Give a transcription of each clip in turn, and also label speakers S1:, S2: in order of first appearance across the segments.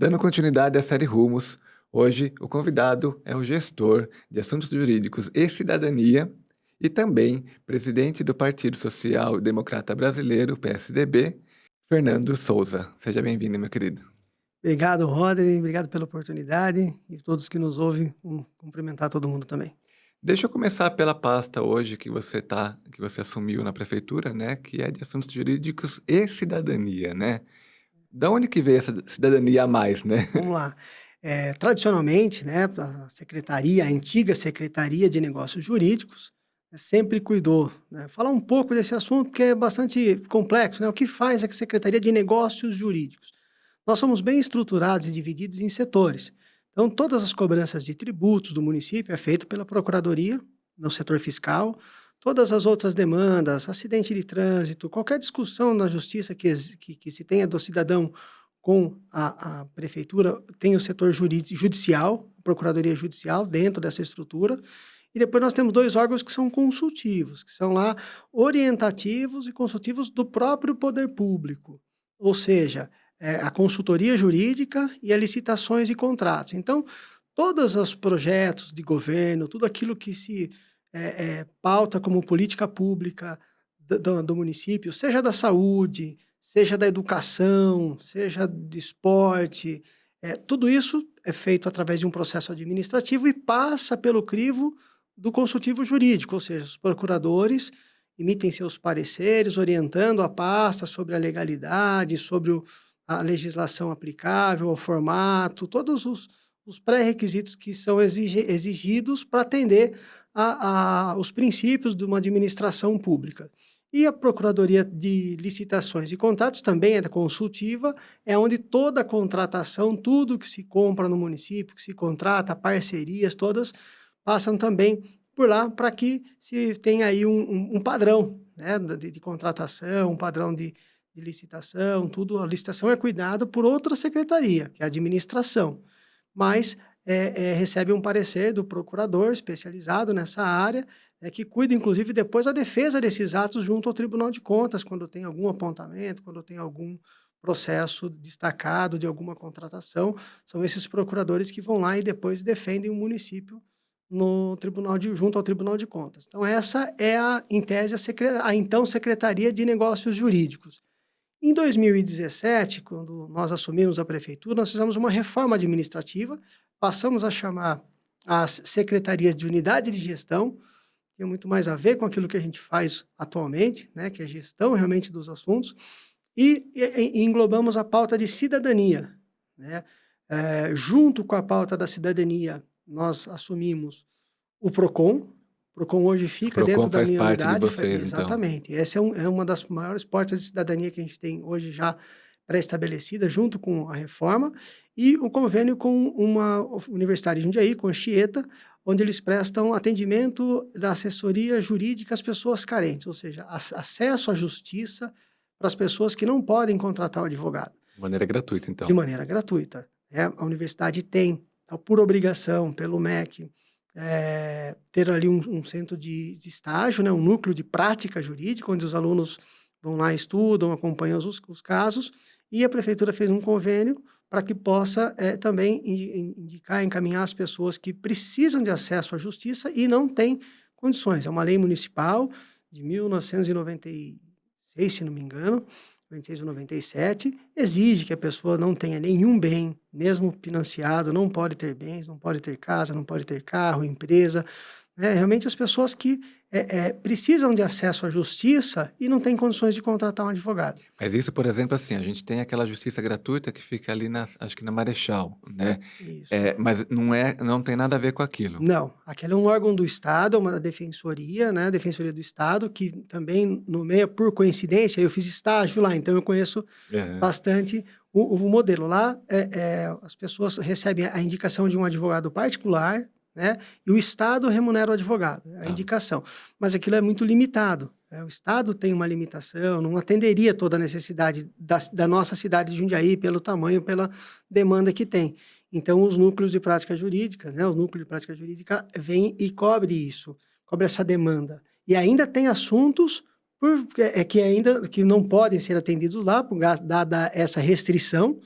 S1: Dando continuidade à série Rumos, hoje o convidado é o gestor de Assuntos Jurídicos e Cidadania e também presidente do Partido Social Democrata Brasileiro, PSDB, Fernando Souza. Seja bem-vindo, meu querido.
S2: Obrigado, Rodney, obrigado pela oportunidade e todos que nos ouvem, cumprimentar todo mundo também.
S1: Deixa eu começar pela pasta hoje que você assumiu na prefeitura, né, que é de Assuntos Jurídicos e Cidadania, né? Da onde que veio essa cidadania a mais, né?
S2: Vamos lá. Tradicionalmente, né, a antiga Secretaria de Negócios Jurídicos, sempre cuidou, né? Falar um pouco desse assunto, que é bastante complexo, né? O que faz a Secretaria de Negócios Jurídicos? Nós somos bem estruturados e divididos em setores. Então, todas as cobranças de tributos do município é feito pela Procuradoria, no setor fiscal. Todas as outras demandas, acidente de trânsito, qualquer discussão na justiça que se tenha do cidadão com a prefeitura, tem o setor judicial, Procuradoria Judicial, dentro dessa estrutura. E depois nós temos dois órgãos que são consultivos, que são lá orientativos e consultivos do próprio poder público. Ou seja, a consultoria jurídica e as licitações e contratos. Então, todos os projetos de governo, tudo aquilo que se pauta como política pública do município, seja da saúde, seja da educação, seja de esporte, tudo isso é feito através de um processo administrativo e passa pelo crivo do consultivo jurídico, ou seja, os procuradores emitem seus pareceres, orientando a pasta sobre a legalidade, sobre a legislação aplicável, o formato, todos os pré-requisitos que são exigidos para atender os princípios de uma administração pública. E a Procuradoria de Licitações e Contratos também é consultiva, é onde toda a contratação, tudo que se compra no município, que se contrata, parcerias, todas passam também por lá para que se tenha aí um padrão, né, de contratação, um padrão de licitação, tudo. A licitação é cuidada por outra secretaria, que é a administração, mas recebe um parecer do procurador especializado nessa área, que cuida, inclusive, depois da defesa desses atos junto ao Tribunal de Contas, quando tem algum apontamento, quando tem algum processo destacado de alguma contratação. São esses procuradores que vão lá e depois defendem o município no junto ao Tribunal de Contas. Então, essa é, em tese, a então Secretaria de Negócios Jurídicos. Em 2017, quando nós assumimos a prefeitura, nós fizemos uma reforma administrativa, passamos a chamar as secretarias de unidade de gestão, tem muito mais a ver com aquilo que a gente faz atualmente, né, que é a gestão realmente dos assuntos, e englobamos a pauta de cidadania, né? Junto com a pauta da cidadania, nós assumimos o PROCON. O PROCON hoje fica dentro da minha unidade.
S1: Faz parte de vocês,
S2: exatamente.
S1: então.
S2: Essa é uma das maiores portas de cidadania que a gente tem hoje já pré-estabelecida, junto com a reforma, e o convênio com uma universidade de Jundiaí, com a Anchieta, onde eles prestam atendimento da assessoria jurídica às pessoas carentes, ou seja, acesso à justiça para as pessoas que não podem contratar o advogado.
S1: De maneira gratuita, então.
S2: De maneira gratuita. A universidade tem, por obrigação, pelo MEC, ter ali um centro de estágio, né, um núcleo de prática jurídica, onde os alunos vão lá, estudam, acompanham os casos, e a prefeitura fez um convênio para que possa também encaminhar as pessoas que precisam de acesso à justiça e não têm condições. É uma lei municipal de 1996, se não me engano, 96 ou 97, exige que a pessoa não tenha nenhum bem, mesmo financiado, não pode ter bens, não pode ter casa, não pode ter carro, empresa. Realmente as pessoas que precisam de acesso à justiça e não têm condições de contratar um advogado.
S1: Mas isso, por exemplo, assim, a gente tem aquela justiça gratuita que fica ali, acho que na Marechal, né?
S2: Isso.
S1: Mas não tem nada a ver com aquilo.
S2: Não, aquele é um órgão do Estado, uma defensoria, né? Defensoria do Estado, que também nomeia, por coincidência, eu fiz estágio lá, então eu conheço bastante o modelo. Lá, as pessoas recebem a indicação de um advogado particular, né? E o Estado remunera o advogado, a indicação. Mas aquilo é muito limitado. O Estado tem uma limitação, não atenderia toda a necessidade da nossa cidade de Jundiaí, pelo tamanho, pela demanda que tem. Então, os núcleos de prática jurídica, né? O núcleo de prática jurídica vem e cobre isso, cobre essa demanda. E ainda tem assuntos que não podem ser atendidos lá, dada essa restrição,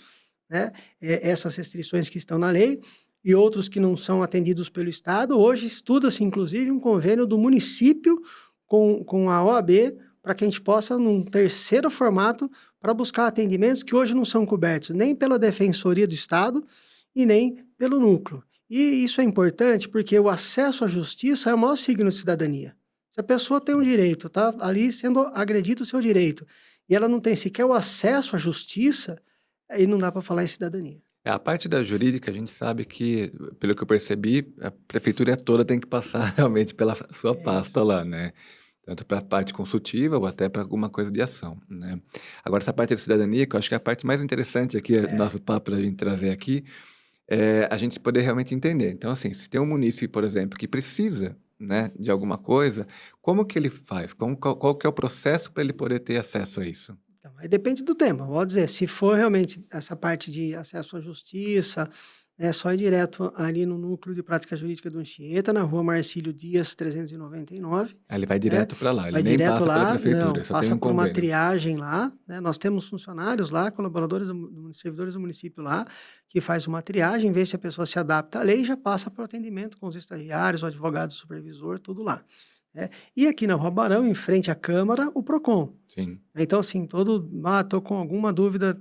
S2: né, essas restrições que estão na lei, e outros que não são atendidos pelo Estado. Hoje estuda-se, inclusive, um convênio do município com a OAB, para que a gente possa, num terceiro formato, para buscar atendimentos que hoje não são cobertos nem pela Defensoria do Estado e nem pelo núcleo. E isso é importante porque o acesso à justiça é o maior signo de cidadania. Se a pessoa tem um direito, está ali sendo agredido o seu direito, e ela não tem sequer o acesso à justiça, aí não dá para falar em cidadania.
S1: A parte da jurídica, a gente sabe que, pelo que eu percebi, a prefeitura toda tem que passar realmente pela sua
S2: É
S1: pasta
S2: isso.
S1: lá, né? Tanto para a parte consultiva ou até para alguma coisa de ação, né? Agora, essa parte da cidadania, que eu acho que é a parte mais interessante aqui do
S2: É.
S1: nosso papo para a gente trazer aqui, é a gente poder realmente entender. Então, assim, se tem um município, por exemplo, que precisa, né, de alguma coisa, como que ele faz? Qual que é o processo para ele poder ter acesso a isso?
S2: Então, aí depende do tema. Vou dizer, se for realmente essa parte de acesso à justiça, é só ir direto ali no Núcleo de Prática Jurídica do Anchieta, na rua Marcílio Dias, 399,
S1: Aí ele vai
S2: né?
S1: direto para lá, ele
S2: Vai
S1: nem
S2: direto
S1: passa pela
S2: lá,
S1: prefeitura,
S2: não,
S1: só tem
S2: passa
S1: um
S2: por uma
S1: convênio.
S2: triagem lá, né? Nós temos funcionários lá, colaboradores, servidores do município lá, que faz uma triagem, vê se a pessoa se adapta à lei e já passa para o atendimento com os estagiários, o advogado, o supervisor, tudo lá, né? E aqui na Rua Barão, em frente à Câmara, o PROCON.
S1: Sim.
S2: Então, assim, estou com alguma dúvida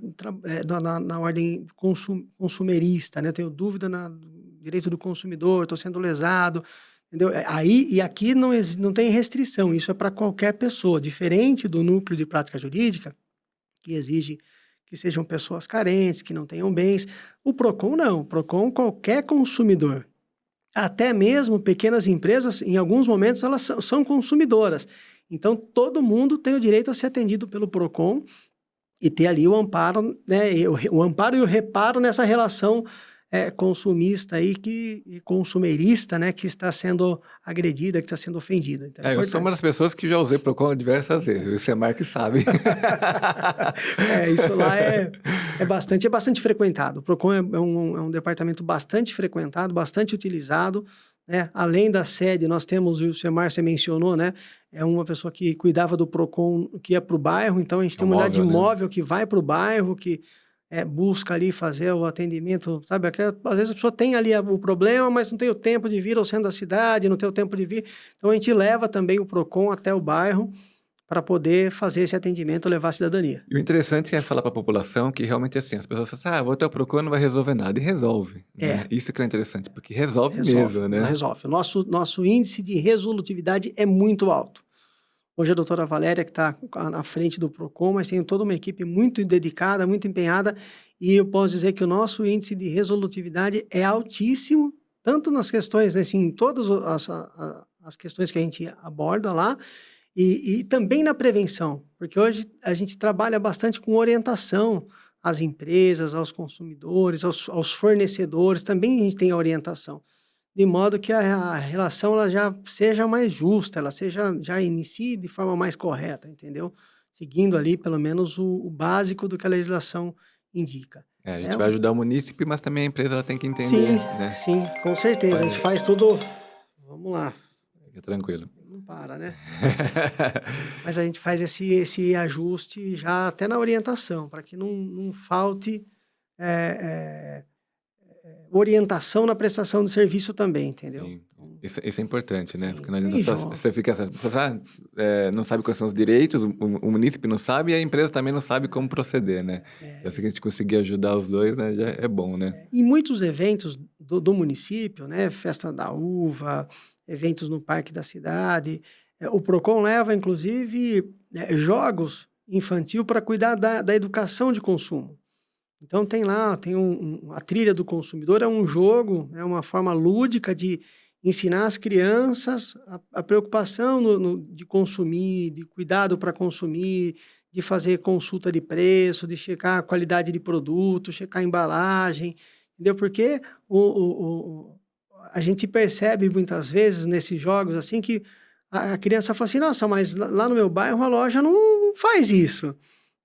S2: na ordem consumerista, né? Tenho dúvida no direito do consumidor, estou sendo lesado, entendeu? Aí, e aqui não tem restrição, isso é para qualquer pessoa, diferente do núcleo de prática jurídica, que exige que sejam pessoas carentes, que não tenham bens. O PROCON não, o PROCON qualquer consumidor. Até mesmo pequenas empresas, em alguns momentos, elas são consumidoras. Então, todo mundo tem o direito a ser atendido pelo PROCON e ter ali o amparo, né, o amparo e o reparo nessa relação consumista aí e consumerista, né, que está sendo agredida, que está sendo ofendida. Então, é
S1: Eu sou uma
S2: importante.
S1: das pessoas que já usei Procon diversas vezes, o Semar que sabe.
S2: Isso lá é bastante frequentado. O PROCON é um departamento bastante frequentado, bastante utilizado, né? Além da sede, nós temos, o seu Márcio mencionou, né? É uma pessoa que cuidava do PROCON, que ia para o bairro, então a gente
S1: É
S2: tem
S1: um
S2: uma unidade
S1: móvel, né?
S2: móvel que vai para o bairro, que busca ali fazer o atendimento, sabe? Às vezes a pessoa tem ali o problema, mas não tem o tempo de vir ao centro da cidade, não tem o tempo de vir. Então a gente leva também o PROCON até o bairro, para poder fazer esse atendimento, levar a cidadania.
S1: E o interessante é falar para a população que realmente assim, as pessoas falam assim, vou até o Procon, não vai resolver nada. E resolve, né? Isso que é interessante, porque resolve mesmo, né?
S2: Resolve. O nosso índice de resolutividade é muito alto. Hoje a doutora Valéria, que está na frente do PROCON, mas tem toda uma equipe muito dedicada, muito empenhada, e eu posso dizer que o nosso índice de resolutividade é altíssimo, tanto nas questões, assim, em todas as questões que a gente aborda lá, e também na prevenção, porque hoje a gente trabalha bastante com orientação às empresas, aos consumidores, aos fornecedores, também a gente tem a orientação, de modo que a relação ela já seja mais justa, ela já inicie de forma mais correta, entendeu? Seguindo ali, pelo menos, o básico do que a legislação indica.
S1: A gente vai ajudar o munícipe, mas também a empresa ela tem que entender,
S2: Sim,
S1: né?
S2: sim, com certeza. A gente faz tudo. Vamos lá.
S1: Fica tranquilo.
S2: Não para, né? Mas a gente faz esse ajuste já até na orientação, para que não falte orientação na prestação do serviço também, entendeu?
S1: Sim. Isso é importante, né?
S2: Sim,
S1: Porque não adianta você fica, não sabe quais são os direitos, o munícipe não sabe e a empresa também não sabe como proceder, né? Então, se a gente conseguir ajudar os dois, né, já é bom, né?
S2: Em muitos eventos do município, né? Festa da uva, eventos no parque da cidade, o PROCON leva, inclusive, jogos infantil para cuidar da educação de consumo. Então tem lá, a trilha do consumidor, é um jogo, é uma forma lúdica de ensinar as crianças a preocupação de consumir, de cuidado para consumir, de fazer consulta de preço, de checar a qualidade de produto, checar a embalagem, entendeu? Porque a gente percebe muitas vezes nesses jogos assim que a criança fala assim, nossa, mas lá no meu bairro a loja não faz isso.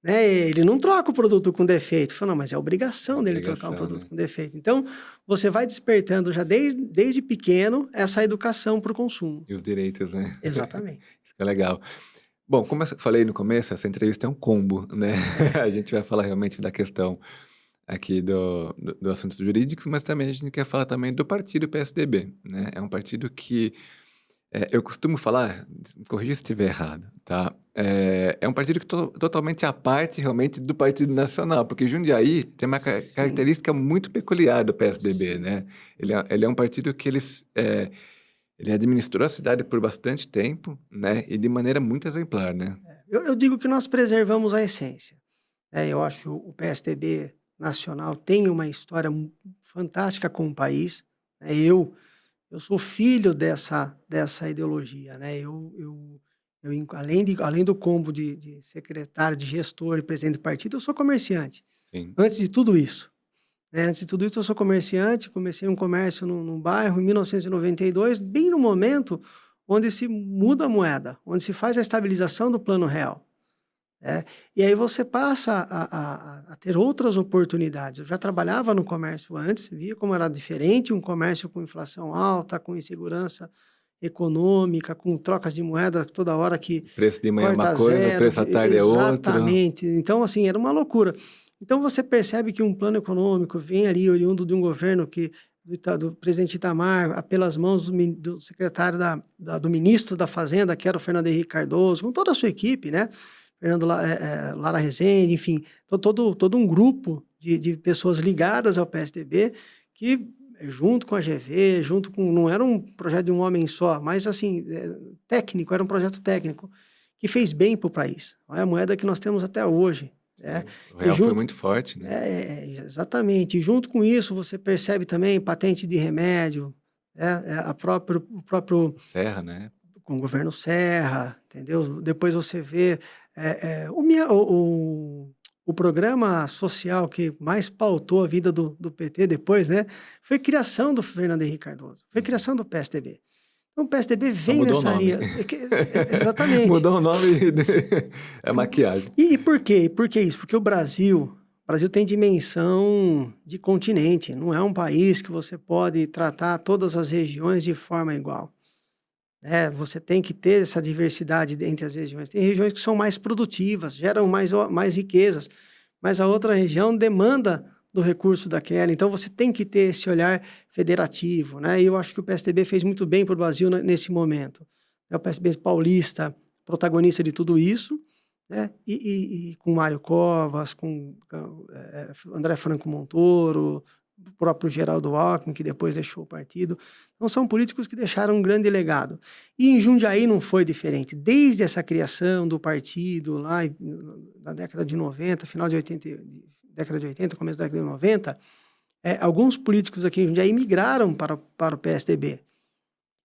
S2: Né? Ele não troca o produto com defeito. Fala, não, mas é obrigação dele trocar um produto com defeito. Então, você vai despertando já desde pequeno essa educação para o consumo.
S1: E os direitos, né?
S2: Exatamente.
S1: Isso que é legal. Bom, como eu falei no começo, essa entrevista é um combo, né? A gente vai falar realmente da questão aqui do assuntos jurídicos, mas também a gente quer falar também do partido PSDB, né? É um partido que eu costumo falar, me corrija se estiver errado, tá? É um partido que totalmente à parte realmente do Partido Nacional, porque Jundiaí tem uma
S2: Sim,
S1: característica muito peculiar do PSDB,
S2: sim.
S1: né? Ele é um partido que ele administrou a cidade por bastante tempo, né? E de maneira muito exemplar, né?
S2: Eu digo que nós preservamos a essência. Eu acho o PSDB nacional tem uma história fantástica com o país. Eu sou filho dessa ideologia, né? Além do combo de secretário, de gestor e presidente do partido, eu sou comerciante.
S1: Sim.
S2: Antes de tudo isso, né? Antes de tudo isso, eu sou comerciante, comecei um comércio num bairro em 1992, bem no momento onde se muda a moeda, onde se faz a estabilização do plano real. E aí você passa a ter outras oportunidades. Eu já trabalhava no comércio antes, via como era diferente um comércio com inflação alta, com insegurança econômica, com trocas de moeda toda hora que
S1: O preço de manhã é uma
S2: corta
S1: coisa, o
S2: zero,
S1: preço à tarde é outro.
S2: exatamente. Então, assim, era uma loucura. Então, você percebe que um plano econômico vem ali oriundo de um governo do presidente Itamar, pelas mãos do secretário do ministro da Fazenda, que era o Fernando Henrique Cardoso, com toda a sua equipe, né? Fernando Lara Rezende, enfim, todo um grupo de pessoas ligadas ao PSDB que, junto com a GV, não era um projeto de um homem só, mas assim, técnico, era um projeto técnico que fez bem para o país. É a moeda que nós temos até hoje. Né?
S1: Sim. O
S2: E
S1: real foi
S2: junto,
S1: muito forte, né?
S2: exatamente, e junto com isso você percebe também patente de remédio, o próprio
S1: Serra, né?
S2: com o governo Serra, entendeu? Depois você vê o programa social que mais pautou a vida do PT depois, né? Foi criação do Fernando Henrique Cardoso, foi
S1: Uhum.
S2: criação do PSDB. Então o PSDB
S1: Só
S2: vem
S1: mudou o
S2: nessa
S1: nome.
S2: linha. Exatamente.
S1: Mudou o nome é maquiagem.
S2: E por quê? Por que isso? Porque o Brasil tem dimensão de continente, não é um país que você pode tratar todas as regiões de forma igual. Você tem que ter essa diversidade entre as regiões. Tem regiões que são mais produtivas, geram mais riquezas, mas a outra região demanda do recurso daquela. Então, você tem que ter esse olhar federativo, né? E eu acho que o PSDB fez muito bem para o Brasil nesse momento. É o PSDB paulista, protagonista de tudo isso, né? E com Mário Covas, com André Franco Montoro, o próprio Geraldo Alckmin, que depois deixou o partido. Então, são políticos que deixaram um grande legado. E em Jundiaí não foi diferente. Desde essa criação do partido, lá na década de 90, final de 80, década de 80, começo da década de 90, alguns políticos aqui em Jundiaí migraram para o PSDB.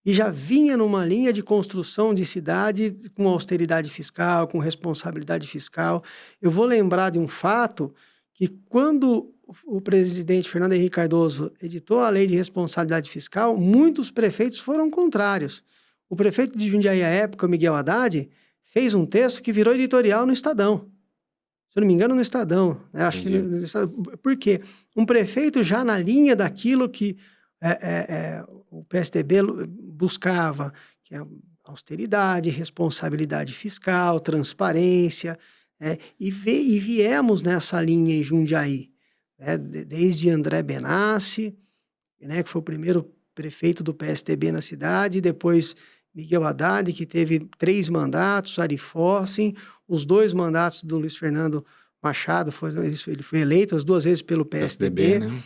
S2: E já vinha numa linha de construção de cidade com austeridade fiscal, com responsabilidade fiscal. Eu vou lembrar de um fato que quando o presidente Fernando Henrique Cardoso editou a lei de responsabilidade fiscal, muitos prefeitos foram contrários. O prefeito de Jundiaí à época, Miguel Haddad, fez um texto que virou editorial no Estadão. Se eu não me engano, no Estadão. Né? Acho que no Estadão. Por quê? Um prefeito já na linha daquilo que o PSDB buscava, que é austeridade, responsabilidade fiscal, transparência, e viemos nessa linha em Jundiaí, desde André Benassi, né, que foi o primeiro prefeito do PSDB na cidade, depois Miguel Haddad, que teve 3 mandatos, Ari Fossem, os 2 mandatos do Luiz Fernando Machado, ele foi eleito as 2 vezes pelo PSDB,
S1: né?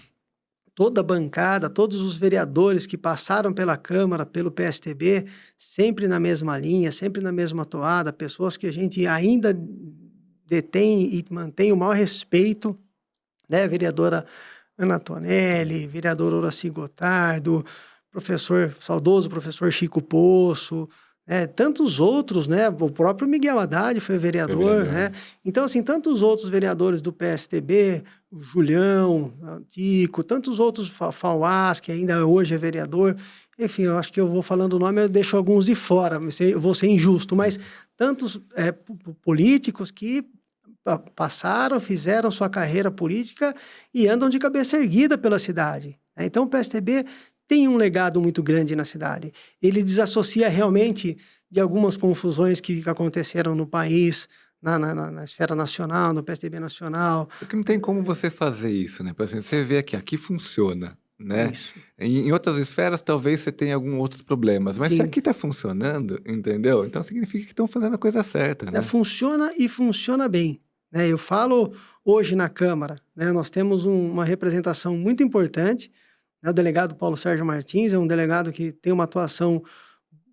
S2: Toda a bancada, todos os vereadores que passaram pela Câmara, pelo PSDB, sempre na mesma linha, sempre na mesma toada, pessoas que a gente ainda detém e mantém o maior respeito, né? Vereadora Ana Tonelli, vereador Horaci Gotardo, saudoso professor Chico Poço, tantos outros, né? O próprio Miguel Haddad foi vereador, né? Então, assim, tantos outros vereadores do PSDB, o Julião, o Tico, tantos outros, Fauás, que ainda hoje é vereador. Enfim, eu acho que eu vou falando o nome, eu deixo alguns de fora, eu vou ser injusto, mas tantos políticos que passaram, fizeram sua carreira política e andam de cabeça erguida pela cidade. Então, o PSDB tem um legado muito grande na cidade. Ele desassocia realmente de algumas confusões que aconteceram no país, na esfera nacional, no PSDB nacional.
S1: Porque não tem como você fazer isso, né? Por exemplo, você vê que aqui funciona, né?
S2: Isso,
S1: Em outras esferas, talvez você tenha alguns outros problemas, mas se
S2: sim.
S1: aqui está funcionando, entendeu? Então significa que estão fazendo a coisa certa, né?
S2: Funciona e funciona bem. Né? Eu falo hoje na Câmara, né? Nós temos uma representação muito importante, né? O delegado Paulo Sérgio Martins é um delegado que tem uma atuação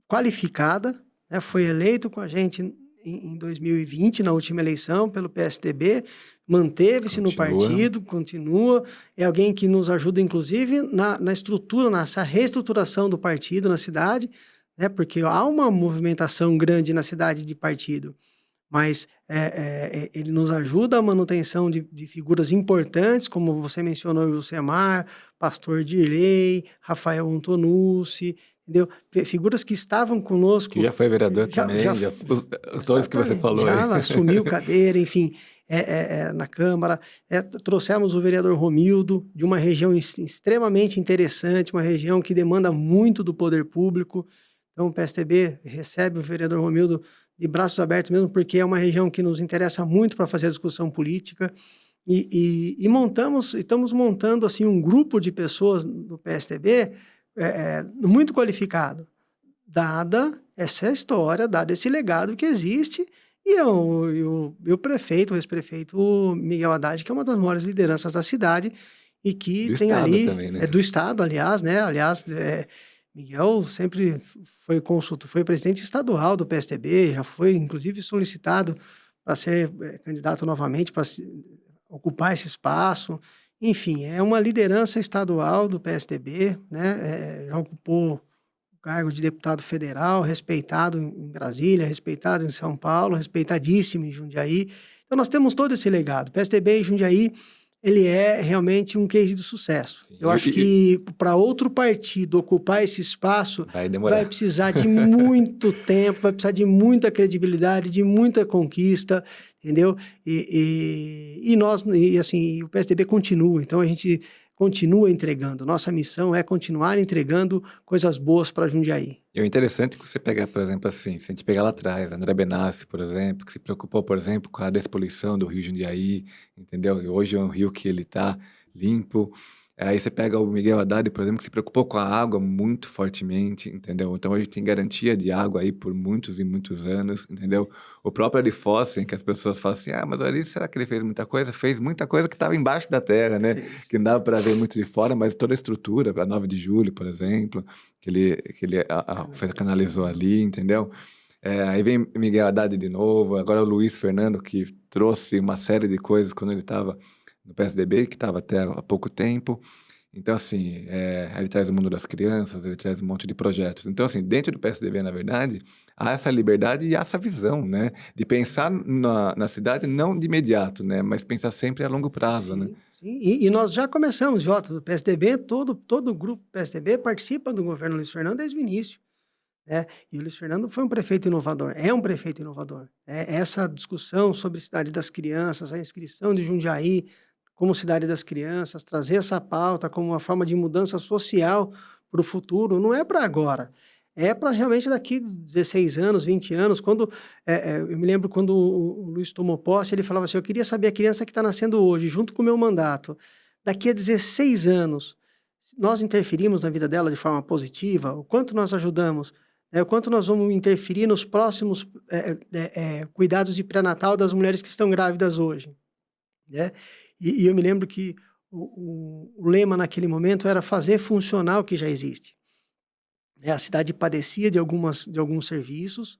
S2: qualificada, né? Foi eleito com a gente em 2020, na última eleição, pelo PSDB, manteve-se no partido, continua, é alguém que nos ajuda, inclusive, na estrutura, nessa reestruturação do partido na cidade, né? Porque há uma movimentação grande na cidade de partido, mas ele nos ajuda a manutenção de figuras importantes, como você mencionou, o Jusemar, Pastor Dirley, Rafael Antonucci, entendeu? Figuras que estavam conosco.
S1: Que já foi vereador também, todos que você falou
S2: já
S1: aí.
S2: assumiu cadeira, enfim, na Câmara. Trouxemos o vereador Romildo, de uma região extremamente interessante, uma região que demanda muito do poder público. Então, o PSDB recebe o vereador Romildo de braços abertos mesmo, porque é uma região que nos interessa muito para fazer a discussão política. E estamos montando assim, um grupo de pessoas do PSDB muito qualificado, dada essa história, dado esse legado que existe, e o prefeito, o ex-prefeito Miguel Haddad, que é uma das maiores lideranças da cidade, e que tem ali...
S1: também, né?
S2: do Estado, aliás, né? Miguel sempre foi presidente estadual do PSDB, já foi, inclusive, solicitado para ser candidato novamente, para ocupar esse espaço. Enfim, é uma liderança estadual do PSDB, né? Já ocupou o cargo de deputado federal, respeitado em Brasília, respeitado em São Paulo, respeitadíssimo em Jundiaí. Então, nós temos todo esse legado. O PSDB em Jundiaí, ele é realmente um case de sucesso. Sim. Eu acho que para outro partido ocupar esse espaço vai precisar de muito tempo, vai precisar de muita credibilidade, de muita conquista, entendeu? O PSDB continua, então a gente continua entregando. Nossa missão é continuar entregando coisas boas para Jundiaí.
S1: E o interessante é que você pegar, por exemplo, assim, se a gente pegar lá atrás, André Benassi, por exemplo, que se preocupou, por exemplo, com a despoluição do Rio Jundiaí, entendeu? E hoje é um rio que ele está limpo. Aí você pega o Miguel Haddad, por exemplo, que se preocupou com a água muito fortemente, entendeu? Então hoje tem garantia de água aí por muitos e muitos anos, entendeu? O próprio Ari Fossen, que as pessoas falam assim, mas o Ari, será que ele fez muita coisa? Fez muita coisa que estava embaixo da terra, né? Que não dava para ver muito de fora, mas toda a estrutura, a 9 de julho, por exemplo, que ele canalizou ali, entendeu? Aí vem Miguel Haddad de novo, agora o Luiz Fernando, que trouxe uma série de coisas quando ele estava no PSDB, que estava até há pouco tempo. Então, assim, ele traz o mundo das crianças, ele traz um monte de projetos. Então, assim, dentro do PSDB, na verdade, há essa liberdade e essa visão, né? De pensar na cidade não de imediato, né? Mas pensar sempre a longo prazo,
S2: sim,
S1: né?
S2: Sim, e nós já começamos, Jota, do PSDB, todo o grupo PSDB participa do governo Luiz Fernando desde o início. E o Luiz Fernando foi um prefeito inovador, é um prefeito inovador. Essa discussão sobre Cidade das Crianças, a inscrição de Jundiaí como Cidade das Crianças, trazer essa pauta como uma forma de mudança social para o futuro, não é para agora, é para realmente daqui 16 anos, 20 anos, quando eu me lembro quando o Luiz tomou posse, ele falava assim, eu queria saber a criança que está nascendo hoje, junto com o meu mandato, daqui a 16 anos, nós interferimos na vida dela de forma positiva, o quanto nós ajudamos, o quanto nós vamos interferir nos próximos cuidados de pré-natal das mulheres que estão grávidas hoje, né? E eu me lembro que o lema naquele momento era fazer funcionar o que já existe. A cidade padecia de alguns serviços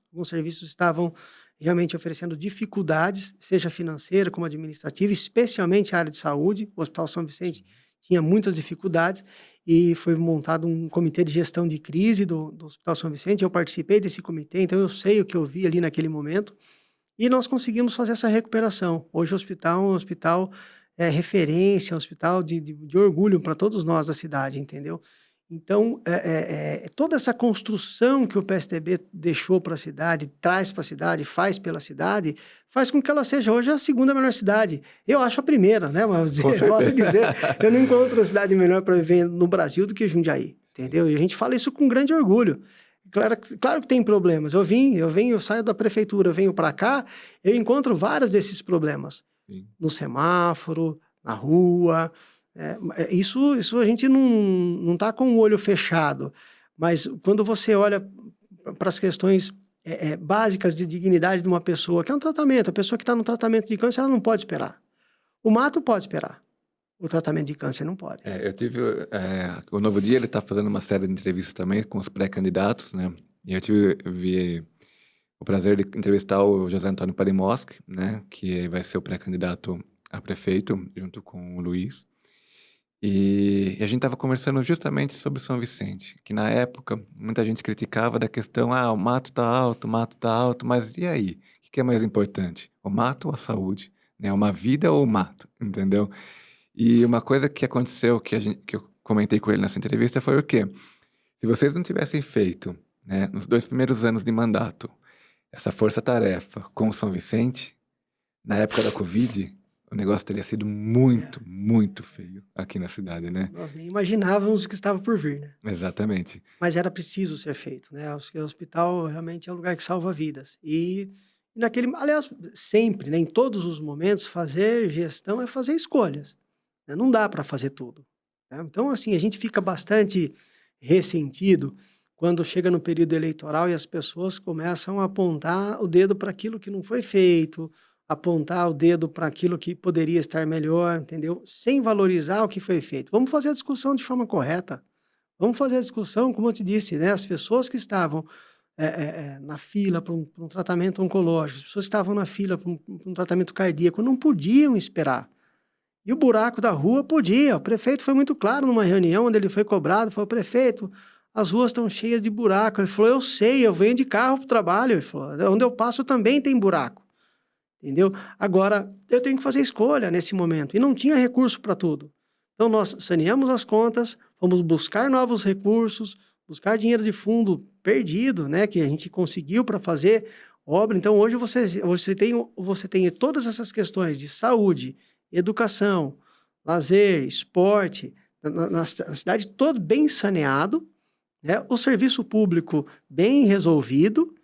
S2: estavam realmente oferecendo dificuldades, seja financeira como administrativa, especialmente a área de saúde. O Hospital São Vicente tinha muitas dificuldades e foi montado um comitê de gestão de crise do Hospital São Vicente. Eu participei desse comitê, então eu sei o que eu vi ali naquele momento e nós conseguimos fazer essa recuperação. Hoje o hospital é um hospital referência, um hospital de orgulho para todos nós da cidade, entendeu? Então, toda essa construção que o PSDB deixou para a cidade, traz para a cidade, faz pela cidade, faz com que ela seja hoje a segunda melhor cidade. Eu acho a primeira, né? Mas volto a dizer, eu não encontro uma cidade melhor para viver no Brasil do que Jundiaí, entendeu? E a gente fala isso com grande orgulho. Claro que tem problemas. Eu saio da prefeitura, eu venho para cá, eu encontro vários desses problemas.
S1: Sim.
S2: No semáforo, na rua. Isso a gente não está com o olho fechado. Mas quando você olha para as questões básicas de dignidade de uma pessoa, que é um tratamento, a pessoa que está no tratamento de câncer, ela não pode esperar. O mato pode esperar. O tratamento de câncer não pode.
S1: Eu tive... o Novo Dia, ele está fazendo uma série de entrevistas também com os pré-candidatos, né? E eu tive o prazer de entrevistar o José Antônio Parimoski, né? Que vai ser o pré-candidato a prefeito, junto com o Luiz. E a gente estava conversando justamente sobre São Vicente, que na época muita gente criticava da questão, o mato tá alto, mas e aí? O que é mais importante? O mato ou a saúde? Né? Uma vida ou o mato? Entendeu? E uma coisa que aconteceu, que eu comentei com ele nessa entrevista, foi o quê? Se vocês não tivessem feito, né, nos 2 primeiros anos de mandato, essa força-tarefa com o São Vicente, na época da Covid, o negócio teria sido muito, muito feio aqui na cidade, né?
S2: Nós nem imaginávamos o que estava por vir, né?
S1: Exatamente.
S2: Mas era preciso ser feito, né? O hospital realmente é um lugar que salva vidas. E aliás, sempre, né, em todos os momentos, fazer gestão é fazer escolhas, né? Não dá para fazer tudo, né? Então, assim, a gente fica bastante ressentido quando chega no período eleitoral e as pessoas começam a apontar o dedo para aquilo que não foi feito, apontar o dedo para aquilo que poderia estar melhor, entendeu? Sem valorizar o que foi feito. Vamos fazer a discussão de forma correta. Vamos fazer a discussão, como eu te disse, né? As pessoas que estavam na fila para um tratamento oncológico, as pessoas que estavam na fila para um tratamento cardíaco, não podiam esperar. E o buraco da rua podia. O prefeito foi muito claro numa reunião onde ele foi cobrado, falou, prefeito, as ruas estão cheias de buraco. Ele falou, eu sei, eu venho de carro para o trabalho. Ele falou, onde eu passo também tem buraco. Entendeu? Agora, eu tenho que fazer escolha nesse momento. E não tinha recurso para tudo. Então, nós saneamos as contas, fomos buscar novos recursos, buscar dinheiro de fundo perdido, né? Que a gente conseguiu para fazer obra. Então, hoje você tem todas essas questões de saúde, educação, lazer, esporte, na cidade toda bem saneado, né? O serviço público bem resolvido,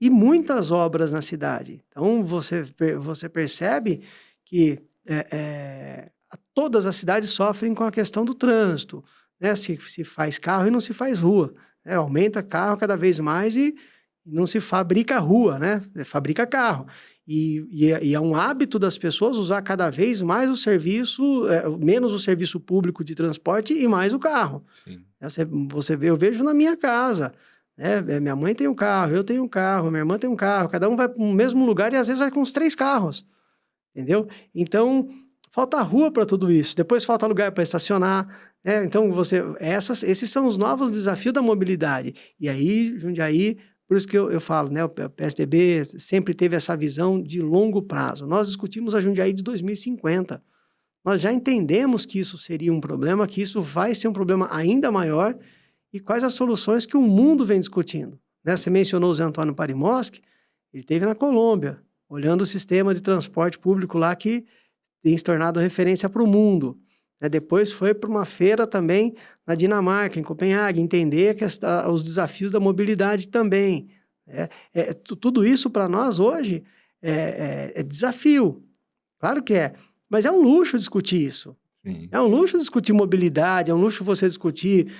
S2: e muitas obras na cidade. Então, você percebe que todas as cidades sofrem com a questão do trânsito, né? Se faz carro e não se faz rua, né? Aumenta carro cada vez mais e não se fabrica rua, né? Fabrica carro. E é um hábito das pessoas usar cada vez mais o serviço, menos o serviço público de transporte e mais o carro.
S1: Sim.
S2: Eu vejo na minha casa. Minha mãe tem um carro, eu tenho um carro, minha irmã tem um carro, cada um vai para o mesmo lugar e às vezes vai com os 3 carros, entendeu? Então, falta rua para tudo isso, depois falta lugar para estacionar, né? Então, esses são os novos desafios da mobilidade. E aí, Jundiaí, por isso que eu falo, né? O PSDB sempre teve essa visão de longo prazo. Nós discutimos a Jundiaí de 2050. Nós já entendemos que isso seria um problema, que isso vai ser um problema ainda maior, e quais as soluções que o mundo vem discutindo, né? Você mencionou o Zé Antônio Parimoski, ele esteve na Colômbia, olhando o sistema de transporte público lá que tem se tornado referência para o mundo, né? Depois foi para uma feira também na Dinamarca, em Copenhague, entender os desafios da mobilidade também. Tudo isso para nós hoje é desafio, claro que é, mas é um luxo discutir isso.
S1: Sim.
S2: É um luxo discutir mobilidade, é um luxo você discutir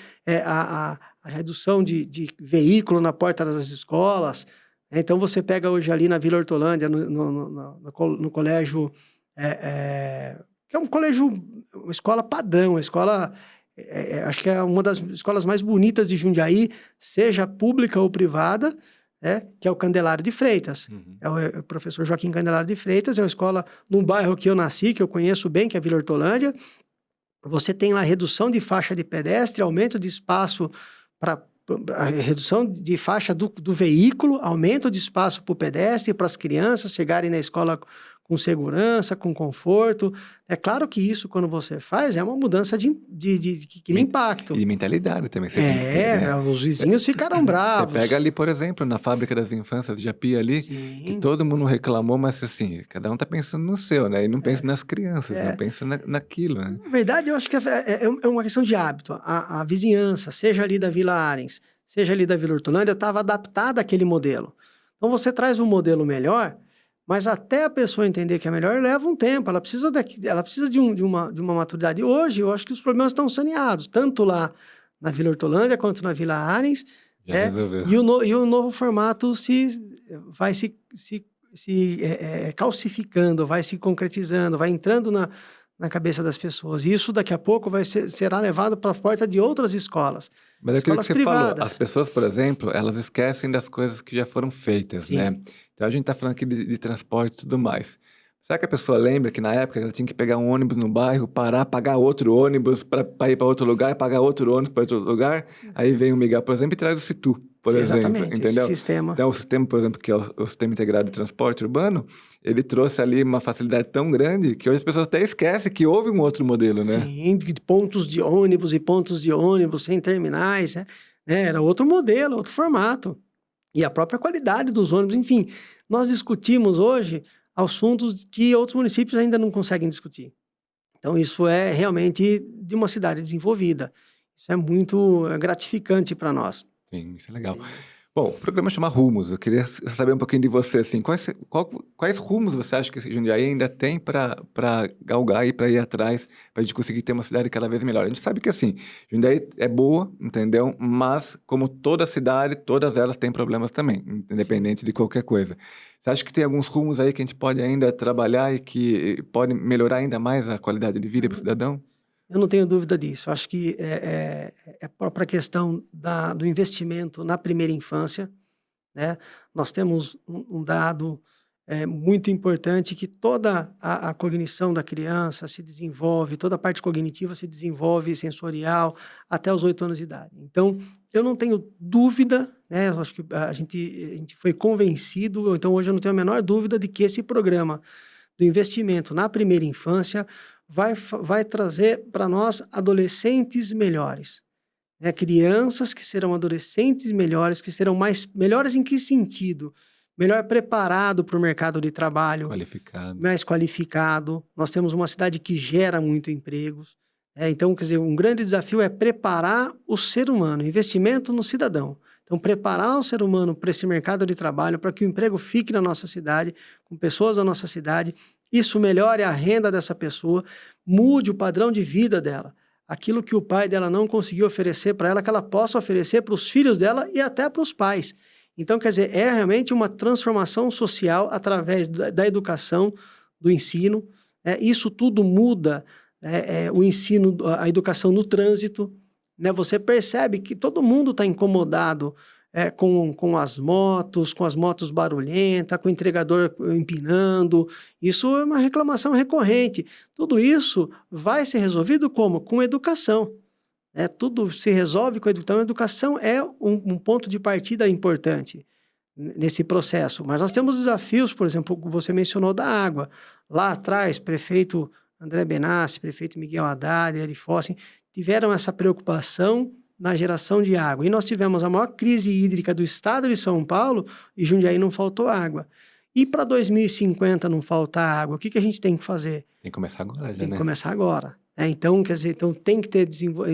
S2: a redução de veículo na porta das escolas. Então, você pega hoje ali na Vila Hortolândia, no colégio, que é um colégio, uma escola padrão, uma escola, acho que é uma das escolas mais bonitas de Jundiaí, seja pública ou privada, que é o Candelário de Freitas.
S1: Uhum.
S2: É o professor Joaquim Candelário de Freitas, é uma escola num bairro que eu nasci, que eu conheço bem, que é a Vila Hortolândia. Você tem lá redução de faixa de pedestre, aumento de espaço para a redução de faixa do veículo, aumento de espaço para o pedestre, para as crianças chegarem na escola com segurança, com conforto. É claro que isso, quando você faz, é uma mudança que cria impacto.
S1: E de mentalidade também. Você tem que ter, né?
S2: Os vizinhos ficaram bravos.
S1: Você pega ali, por exemplo, na Fábrica das Infâncias de Japia ali,
S2: Sim.
S1: que todo mundo reclamou, mas assim, cada um tá pensando no seu, né? E não pensa nas crianças, não pensa naquilo, né?
S2: Na verdade, eu acho que é uma questão de hábito. A vizinhança, seja ali da Vila Arens, seja ali da Vila Hortolândia, estava adaptada àquele modelo. Então, você traz um modelo melhor, mas até a pessoa entender que é melhor, leva um tempo. Ela precisa de uma maturidade. Hoje, eu acho que os problemas estão saneados, tanto lá na Vila Hortolândia quanto na Vila Arens.
S1: Já resolveu.
S2: E o novo formato vai se calcificando, vai se concretizando, vai entrando na cabeça das pessoas. E isso, daqui a pouco, será levado para a porta de outras escolas.
S1: Mas aquilo que
S2: Escolas
S1: você
S2: privadas.
S1: falou, as pessoas, por exemplo, elas esquecem das coisas que já foram feitas,
S2: Sim.
S1: né? Então a gente está falando aqui de transporte e tudo mais. Será que a pessoa lembra que na época ela tinha que pegar um ônibus no bairro, parar, pagar outro ônibus para ir para outro lugar, pagar outro ônibus para outro lugar? Aí vem o Miguel, por exemplo, e traz o Situ, por
S2: Sim,
S1: exemplo,
S2: exatamente,
S1: entendeu?
S2: esse sistema.
S1: Então o sistema, por exemplo, que é o Sistema Integrado de Transporte Urbano, ele trouxe ali uma facilidade tão grande que hoje as pessoas até esquecem que houve um outro modelo, né?
S2: Sim, de pontos de ônibus e pontos de ônibus sem terminais, né? Era outro modelo, outro formato. E a própria qualidade dos ônibus, enfim. Nós discutimos hoje assuntos que outros municípios ainda não conseguem discutir. Então, isso é realmente de uma cidade desenvolvida. Isso é muito gratificante para nós.
S1: Sim, isso é legal. Bom, o programa chama Rumos. Eu queria saber um pouquinho de você, assim, quais rumos você acha que Jundiaí ainda tem para galgar e para ir atrás, para a gente conseguir ter uma cidade cada vez melhor? A gente sabe que, assim, Jundiaí é boa, entendeu? Mas, como toda cidade, todas elas têm problemas também, independente de qualquer coisa. Você acha que tem alguns rumos aí que a gente pode ainda trabalhar e que pode melhorar ainda mais a qualidade de vida para o cidadão?
S2: Eu não tenho dúvida disso. Acho que a própria questão do investimento na primeira infância, né? Nós temos um dado muito importante que toda a cognição da criança se desenvolve, toda a parte cognitiva se desenvolve sensorial até os 8 anos de idade. Então, eu não tenho dúvida, né? Eu acho que a gente foi convencido, então hoje eu não tenho a menor dúvida de que esse programa do investimento na primeira infância vai trazer para nós adolescentes melhores, né? Crianças que serão adolescentes melhores, que serão melhores em que sentido? Melhor preparado para o mercado de trabalho, mais qualificado. Nós temos uma cidade que gera muito empregos. Então, quer dizer, um grande desafio é preparar o ser humano, investimento no cidadão. Então, preparar o ser humano para esse mercado de trabalho, para que o emprego fique na nossa cidade, com pessoas da nossa cidade. Isso melhore a renda dessa pessoa, mude o padrão de vida dela. Aquilo que o pai dela não conseguiu oferecer para ela, que ela possa oferecer para os filhos dela e até para os pais. Então, quer dizer, é realmente uma transformação social através da educação, do ensino. Isso tudo muda o ensino, a educação no trânsito. Né? Você percebe que todo mundo está incomodado com as motos barulhentas, com o entregador empinando. Isso é uma reclamação recorrente. Tudo isso vai ser resolvido como? Com educação. Tudo se resolve com a educação. A educação é um ponto de partida importante nesse processo. Mas nós temos desafios, por exemplo, você mencionou da água. Lá atrás, prefeito André Benassi, prefeito Miguel Haddad, Eli Fossen, tiveram essa preocupação na geração de água. E nós tivemos a maior crise hídrica do estado de São Paulo e Jundiaí não faltou água. E para 2050 não faltar água, o que a gente tem que fazer?
S1: Tem que começar agora, já,
S2: Tem que começar agora. Então, quer dizer, tem que ter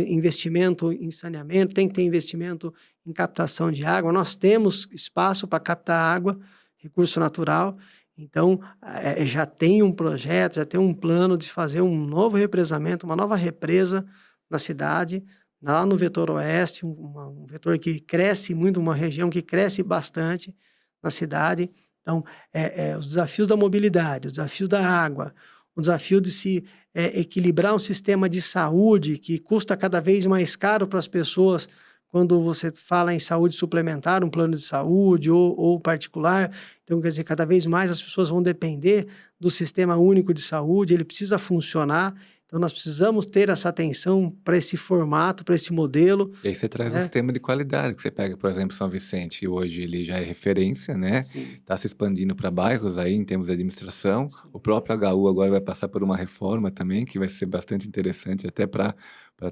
S2: investimento em saneamento, tem que ter investimento em captação de água. Nós temos espaço para captar água, recurso natural. Então, já tem um projeto, já tem um plano de fazer um novo represamento, uma nova represa na cidade, lá no vetor oeste, um vetor que cresce muito, uma região que cresce bastante na cidade. Então, os desafios da mobilidade, os desafios da água, o desafio de se equilibrar um sistema de saúde que custa cada vez mais caro para as pessoas quando você fala em saúde suplementar, um plano de saúde ou particular. Então, quer dizer, cada vez mais as pessoas vão depender do sistema único de saúde, ele precisa funcionar. Então, nós precisamos ter essa atenção para esse formato, para esse modelo.
S1: E aí você traz um sistema de qualidade, que você pega, por exemplo, São Vicente, hoje ele já é referência, né? Está se expandindo para bairros aí em termos de administração. Sim. O próprio HU agora vai passar por uma reforma também, que vai ser bastante interessante até para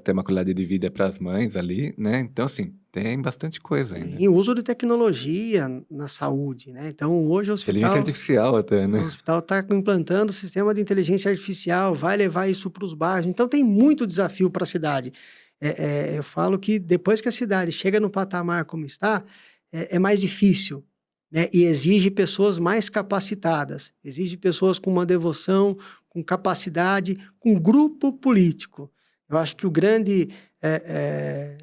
S1: ter uma qualidade de vida para as mães ali, né? Então, assim, tem bastante coisa ainda.
S2: E o uso de tecnologia na saúde, né? Então, hoje o hospital...
S1: Inteligência artificial até, né?
S2: O hospital está implantando o sistema de inteligência artificial, vai levar isso para os bairros. Então, tem muito desafio para a cidade. Eu falo que depois que a cidade chega no patamar como está, é mais difícil, né? E exige pessoas mais capacitadas, exige pessoas com uma devoção, com capacidade, com grupo político. Eu acho que o grande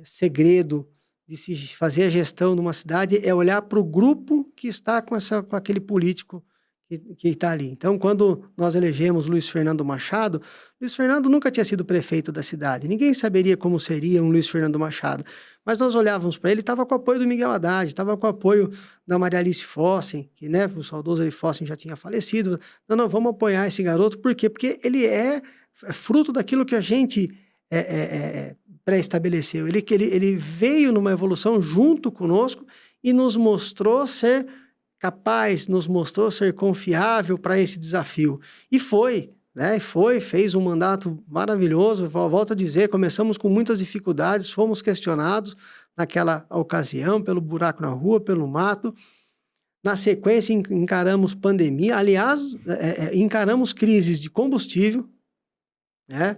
S2: segredo de se fazer a gestão de uma cidade é olhar para o grupo que está com aquele político que está ali. Então, quando nós elegemos Luiz Fernando Machado, Luiz Fernando nunca tinha sido prefeito da cidade. Ninguém saberia como seria um Luiz Fernando Machado. Mas nós olhávamos para ele, estava com o apoio do Miguel Haddad, estava com o apoio da Maria Alice Fossen, que, né, o saudoso Eli Fossen já tinha falecido. Não, vamos apoiar esse garoto. Por quê? Porque ele é fruto daquilo que a gente pré-estabeleceu. Ele veio numa evolução junto conosco e nos mostrou ser capaz, nos mostrou ser confiável para esse desafio. E foi, né? Fez um mandato maravilhoso. Volto a dizer, começamos com muitas dificuldades, fomos questionados naquela ocasião pelo buraco na rua, pelo mato. Na sequência, encaramos pandemia. Aliás, encaramos crises de combustível, né?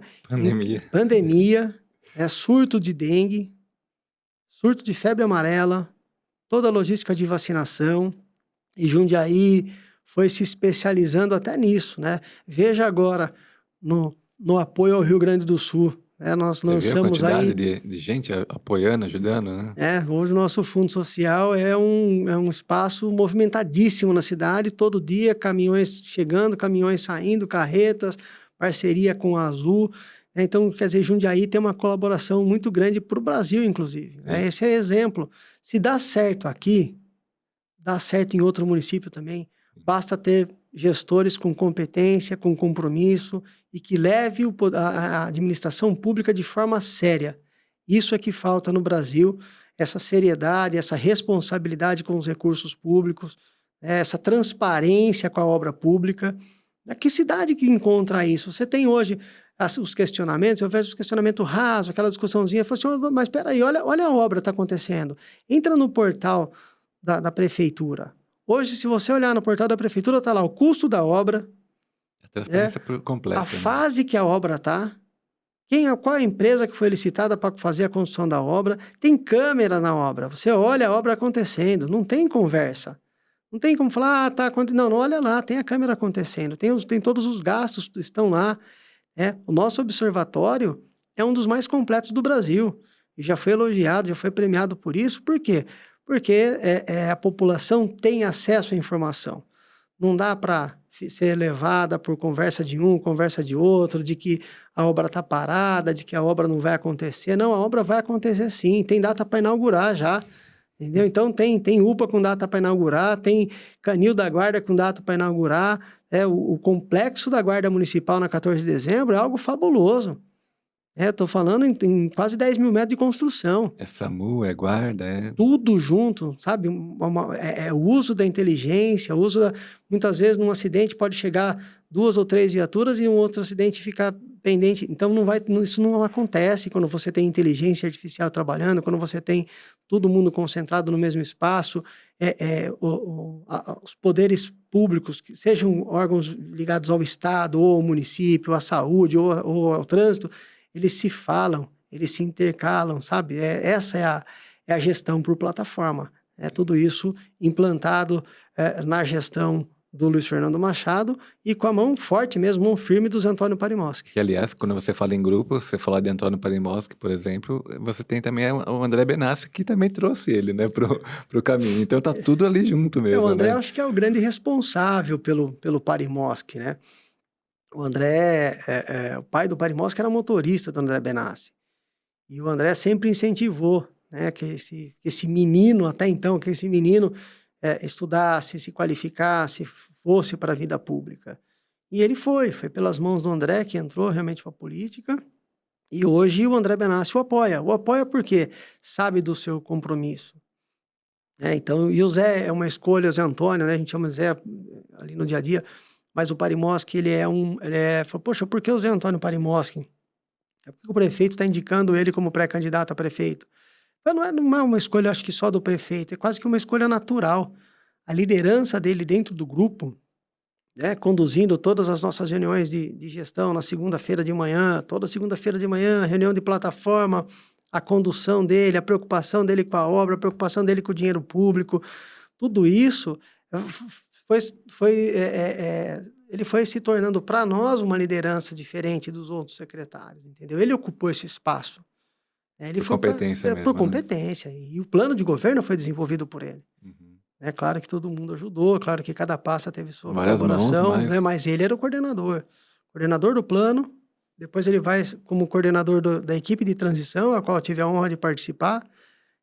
S2: Pandemia, surto de dengue, surto de febre amarela, toda a logística de vacinação. E Jundiaí foi se especializando até nisso, né? Veja agora no apoio ao Rio Grande do Sul, né? Nós lançamos
S1: aí... a quantidade de gente apoiando, ajudando, né?
S2: Hoje o nosso Fundo Social é um espaço movimentadíssimo na cidade, todo dia caminhões chegando, caminhões saindo, carretas, parceria com a Azul. Então, quer dizer, Jundiaí tem uma colaboração muito grande para o Brasil, inclusive. Esse é exemplo. Se dá certo aqui, dá certo em outro município também. Basta ter gestores com competência, com compromisso e que leve a administração pública de forma séria. Isso é que falta no Brasil, essa seriedade, essa responsabilidade com os recursos públicos, essa transparência com a obra pública. Que cidade que encontra isso? Você tem hoje os questionamentos, eu vejo os questionamentos rasos, aquela discussãozinha, eu falo assim, mas espera aí, olha a obra que está acontecendo. Entra no portal da prefeitura. Hoje, se você olhar no portal da prefeitura, está lá o custo da obra,
S1: a transparência completa,
S2: a fase que a obra está, qual a empresa que foi licitada para fazer a construção da obra, tem câmera na obra, você olha a obra acontecendo, não tem conversa, não tem como falar, tá acontecendo, não, olha lá, tem a câmera acontecendo, tem todos os gastos que estão lá, o nosso observatório é um dos mais completos do Brasil, e já foi elogiado, já foi premiado por isso, por quê? Porque a população tem acesso à informação. Não dá para ser levada por conversa de um, conversa de outro, de que a obra está parada, de que a obra não vai acontecer. Não, a obra vai acontecer sim, tem data para inaugurar já, entendeu? Então tem UPA com data para inaugurar, tem Canil da Guarda com data para inaugurar, o complexo da Guarda Municipal na 14 de dezembro é algo fabuloso. Estou falando em quase 10 mil metros de construção.
S1: É SAMU, é guarda,
S2: Tudo junto, sabe? O uso da inteligência, muitas vezes num acidente pode chegar 2 ou 3 viaturas e um outro acidente ficar pendente. Então isso não acontece quando você tem inteligência artificial trabalhando, quando você tem todo mundo concentrado no mesmo espaço, os poderes públicos, que sejam órgãos ligados ao Estado, ou ao município, à saúde, ou ao trânsito, eles se falam, eles se intercalam, sabe? Essa é a gestão por plataforma. É tudo isso implantado na gestão do Luiz Fernando Machado e com a mão forte mesmo, mão firme do Zé Antônio Parimoski.
S1: Que, aliás, quando você fala em grupo, você fala de Antônio Parimoski, por exemplo, você tem também o André Benassi, que também trouxe ele, né, pro caminho. Então tá tudo ali junto mesmo,
S2: O André,
S1: né?
S2: acho que é o grande responsável pelo Parimoski, né? O André, o pai do Parimoski era motorista do André Benassi. E o André sempre incentivou, né, que esse menino, até então, que esse menino estudasse, se qualificasse, fosse para a vida pública. E ele foi pelas mãos do André que entrou realmente para a política. E hoje o André Benassi o apoia. O apoia porque sabe do seu compromisso. Então, e o Zé é uma escolha, o Zé Antônio, né, a gente chama de Zé ali no dia a dia, mas o Parimoski, falou, poxa, por que o Zé Antônio Parimoski? Por que o prefeito está indicando ele como pré-candidato a prefeito? Não é uma escolha, acho que só do prefeito, é quase que uma escolha natural. A liderança dele dentro do grupo, né, conduzindo todas as nossas reuniões de gestão na segunda-feira de manhã, toda segunda-feira de manhã, reunião de plataforma, a condução dele, a preocupação dele com a obra, a preocupação dele com o dinheiro público, tudo isso foi, ele foi se tornando para nós uma liderança diferente dos outros secretários, entendeu? Ele ocupou esse espaço. Ele
S1: Por
S2: foi
S1: competência
S2: por
S1: mesmo, né?
S2: competência. E o plano de governo foi desenvolvido por ele.
S1: Uhum.
S2: É claro que todo mundo ajudou, claro que cada pasta teve sua
S1: Várias mãos,
S2: colaboração,
S1: mas...
S2: né? Mas ele era o coordenador do plano. Depois ele vai como coordenador da equipe de transição, a qual eu tive a honra de participar,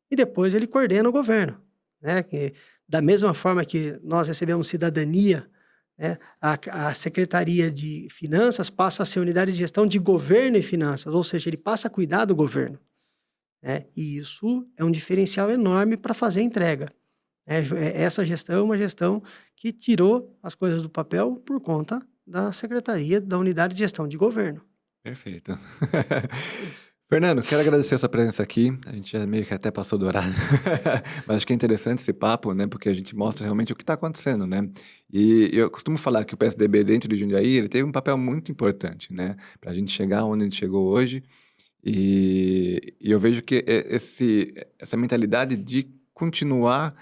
S2: e depois ele coordena o governo, né? Que, da mesma forma que nós recebemos cidadania, né? A Secretaria de Finanças passa a ser unidade de gestão de governo e finanças, ou seja, ele passa a cuidar do governo, né? E isso é um diferencial enorme para fazer a entrega. Essa gestão é uma gestão que tirou as coisas do papel por conta da Secretaria da Unidade de Gestão de Governo.
S1: Perfeito.
S2: É isso.
S1: Fernando, quero agradecer a sua presença aqui. A gente já meio que até passou do horário, mas acho que é interessante esse papo, né? Porque a gente mostra realmente o que está acontecendo, né? E eu costumo falar que o PSDB dentro de Jundiaí, ele teve um papel muito importante, né? Para a gente chegar onde a gente chegou hoje. E eu vejo que essa mentalidade de continuar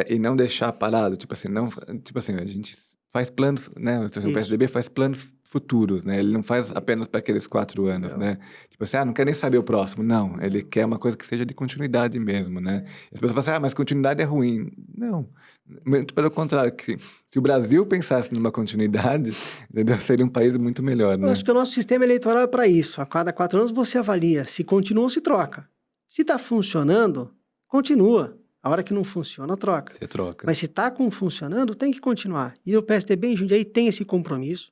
S1: e não deixar parado, tipo assim, não, tipo assim, a gente faz planos, né? O
S2: Isso.
S1: PSDB faz planos futuros, né? Ele não faz apenas para aqueles 4 anos,
S2: Não.
S1: né? Tipo assim, não quer nem saber o próximo. Não, ele quer uma coisa que seja de continuidade mesmo, né? As pessoas falam assim, mas continuidade é ruim. Não, muito pelo contrário, que se o Brasil pensasse numa continuidade, entendeu? Seria um país muito melhor,
S2: Eu
S1: né?
S2: acho que o nosso sistema eleitoral é para isso. A cada 4 anos você avalia se continua ou se troca. Se está funcionando, continua. A hora que não funciona, troca.
S1: Você troca.
S2: Mas se está funcionando, tem que continuar. E o PSDB em Jundiaí tem esse compromisso,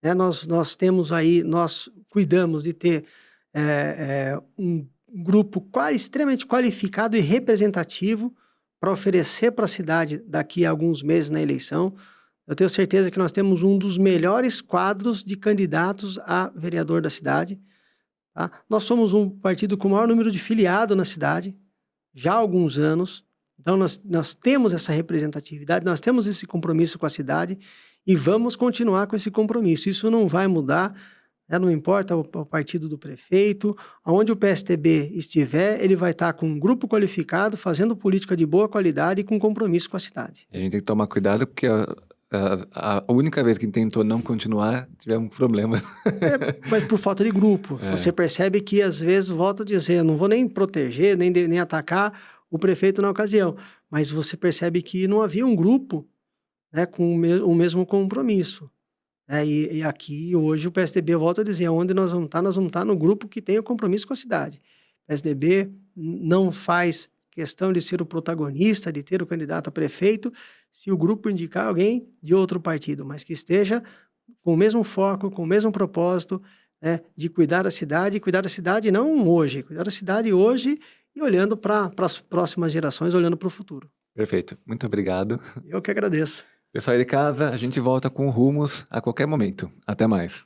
S2: né? Nós temos aí, nós cuidamos de ter um grupo extremamente qualificado e representativo para oferecer para a cidade daqui a alguns meses na eleição. Eu tenho certeza que nós temos um dos melhores quadros de candidatos a vereador da cidade. Tá? Nós somos um partido com o maior número de filiados na cidade, já há alguns anos. Então, nós temos essa representatividade, nós temos esse compromisso com a cidade e vamos continuar com esse compromisso. Isso não vai mudar, né? Não importa o partido do prefeito, aonde o PSDB estiver, ele vai estar com um grupo qualificado, fazendo política de boa qualidade e com compromisso com a cidade.
S1: E a gente tem que tomar cuidado porque a única vez que tentou não continuar, tivemos um problema.
S2: Mas por falta de grupo. Você percebe que, às vezes, volto a dizer, não vou nem proteger, nem atacar o prefeito na ocasião, mas você percebe que não havia um grupo, né, com o mesmo compromisso. E aqui, hoje, o PSDB, volta a dizer, onde nós vamos estar no grupo que tem o compromisso com a cidade. O PSDB não faz questão de ser o protagonista, de ter o candidato a prefeito, se o grupo indicar alguém de outro partido, mas que esteja com o mesmo foco, com o mesmo propósito, né, de cuidar da cidade não hoje, cuidar da cidade hoje e olhando para as próximas gerações, olhando para o futuro.
S1: Perfeito. Muito obrigado.
S2: Eu que agradeço.
S1: Pessoal aí de casa, a gente volta com Rumos a qualquer momento. Até mais.